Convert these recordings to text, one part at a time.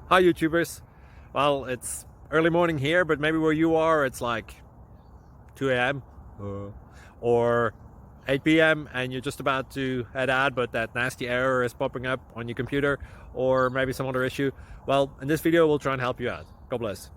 Hi YouTubers. Well, it's early morning here, but maybe where you are it's like 2 a.m. Or 8 p.m. and you're just about to head out, but that nasty error is popping up on your computer, or maybe some other issue. Well, in this video we'll try and help you out. God bless.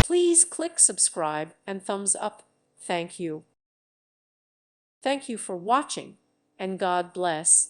Please click subscribe and thumbs up. Thank you. Thank you for watching, and God bless.